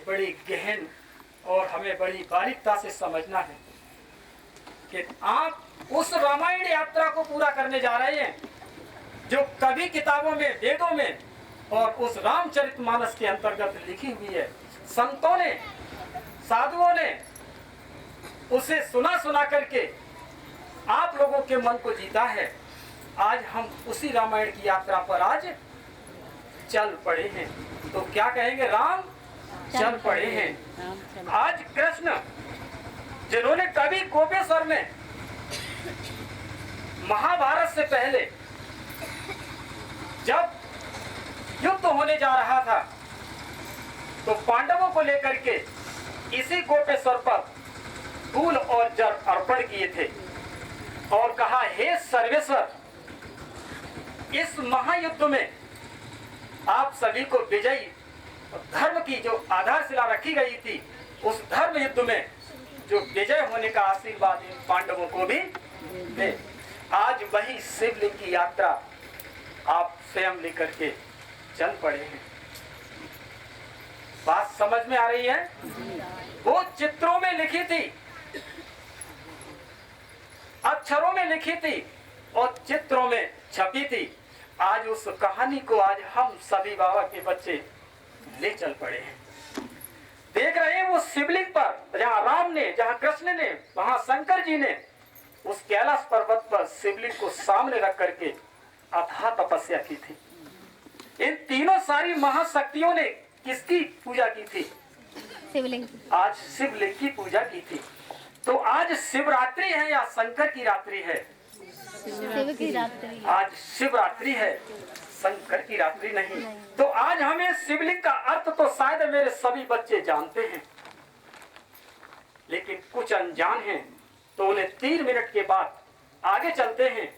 बड़ी गहन और हमें बड़ी बारीकता से समझना है कि आप उस रामायण यात्रा को पूरा करने जा रहे हैं जो कभी किताबों में, वेदों में और उस रामचरितमानस के अंतर्गत लिखी हुई है। संतों ने, साधुओं ने उसे सुना सुना करके आप लोगों के मन को जीता है। आज हम उसी रामायण की यात्रा पर आज चल पड़े हैं। तो क्या कहेंगे? राम चल पड़े हैं। आज कृष्ण जिन्होंने कभी कोपेश्वर में महाभारत से पहले जब युद्ध होने जा रहा था तो पांडवों को लेकर के इसी गोपेश्वर पर फूल और जल अर्पण किए थे और कहा, हे सर्वेश्वर, इस महायुद्ध में आप सभी को विजयी, धर्म की जो आधारशिला रखी गई थी उस धर्म युद्ध में जो विजय होने का आशीर्वाद इन पांडवों को भी दे। आज वही शिवलिंग की यात्रा आप स्वयं लेकर के चल पड़े हैं। बात समझ में आ रही है? वो चित्रों में लिखी थी, अक्षरों में लिखी थी और चित्रों में छपी थी। आज उस कहानी को आज हम सभी बाबा के बच्चे ले चल पड़े हैं। देख रहे हैं वो शिवलिंग पर, जहां राम ने, जहां कृष्ण ने, वहां शंकर जी ने उस कैलाश पर्वत पर शिवलिंग को सामने रख करके अथाह तपस्या की थी। इन तीनों सारी महाशक्तियों ने किसकी पूजा की थी? शिवलिंग। आज शिवलिंग की पूजा की थी। तो आज शिवरात्रि है या शंकर की रात्रि है? शिव की रात्रि। आज शिवरात्रि है, शंकर की रात्रि नहीं। तो आज हमें शिवलिंग का अर्थ तो शायद मेरे सभी बच्चे जानते हैं, लेकिन कुछ अनजान हैं। तो उन्हें 3 मिनट के बाद आगे चलते हैं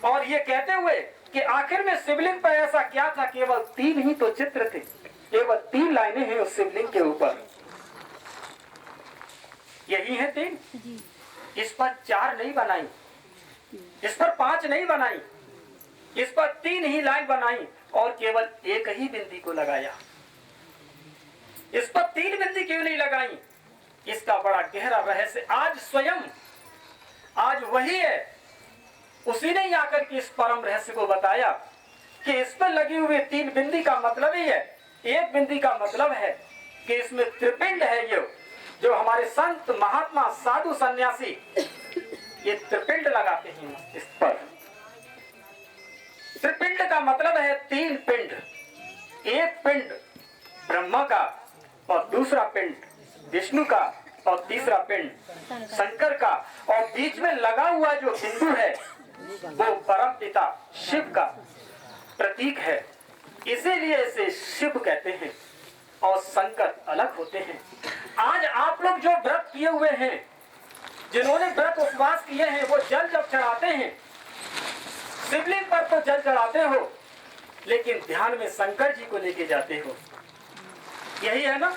और ये कहते हुए कि आखिर में शिवलिंग पर ऐसा क्या था? केवल 3 ही तो चित्र थे, केवल 3 लाइनें हैं उस शिवलिंग के ऊपर। यही है 3। इस पर 4 नहीं बनाई, इस पर 5 नहीं बनाई, इस पर 3 ही लाइन बनाई और केवल एक ही बिंदी को लगाया। इस पर 3 बिंदी क्यों नहीं लगाई? इसका बड़ा गहरा रहस्य आज स्वयं, आज वही है, उसी ने आकर के इस परम रहस्य को बताया कि इस पर लगी हुई 3 बिंदी का मतलब ही है, एक बिंदी का मतलब है कि इसमें त्रिपिंड है। ये जो हमारे संत, महात्मा, साधु, सन्यासी ये त्रिपिंड लगाते हैं इस पर। त्रिपिंड का मतलब है 3 पिंड। एक पिंड ब्रह्मा का और दूसरा पिंड विष्णु का और तीसरा पिंड शंकर का, और बीच में लगा हुआ जो बिंदु है वो परम पिता शिव का प्रतीक है। इसीलिए इसे शिव कहते हैं और शंकर अलग होते हैं। आज आप लोग जो व्रत किए हुए हैं, जिन्होंने व्रत उपवास किए हैं, वो जल जब चढ़ाते हैं, शिवलिंग पर तो जल चढ़ाते हो, लेकिन ध्यान में शंकर जी को लेके जाते हो। यही है ना?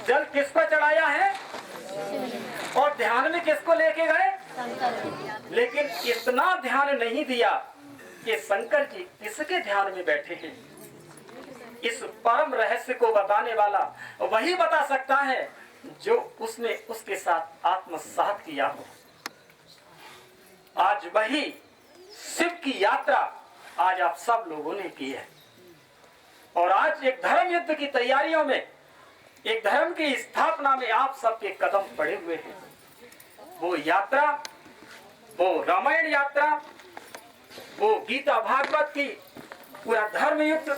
जल किस पर चढ़ाया है और ध्यान में किसको लेके गए? लेकिन इतना ध्यान नहीं दिया कि शंकर जी किसके ध्यान में बैठे हैं। इस परम रहस्य को बताने वाला वही बता सकता है जो उसने उसके साथ आत्मसात किया हो। आज वही शिव की यात्रा आज आप सब लोगों ने की है और आज एक धर्म युद्ध की तैयारियों में, एक धर्म की स्थापना में आप सबके कदम पड़े हुए हैं। वो यात्रा, वो रामायण यात्रा, वो गीता भागवत की पूरा धर्म युद्ध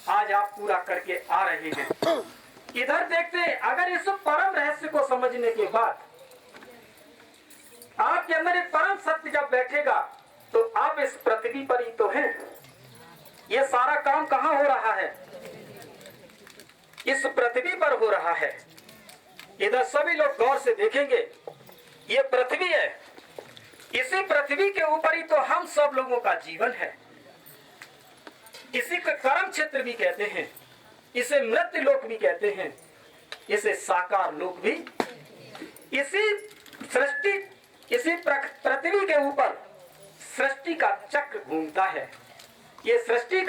आज आप पूरा करके आ रहे हैं। इधर देखते हैं, अगर इस परम रहस्य को समझने के बाद आपके अंदर एक परम सत्य जब बैठेगा तो आप इस पृथ्वी पर ही तो हैं। ये सारा काम कहाँ हो रहा है? इस पृथ्वी पर हो रहा है। इधर सभी लोग गौर से देखेंगे, ये पृथ्वी है, इसी पृथ्वी के ऊपर ही तो हम सब लोगों का जीवन है। इसी को कर्म क्षेत्र भी कहते हैं, इसे मृत्यु लोक भी कहते हैं, इसे साकार लोक भी। इसी सृष्टि, इसी पृथ्वी के ऊपर सृष्टि का चक्र घूमता है। ये सृष्टि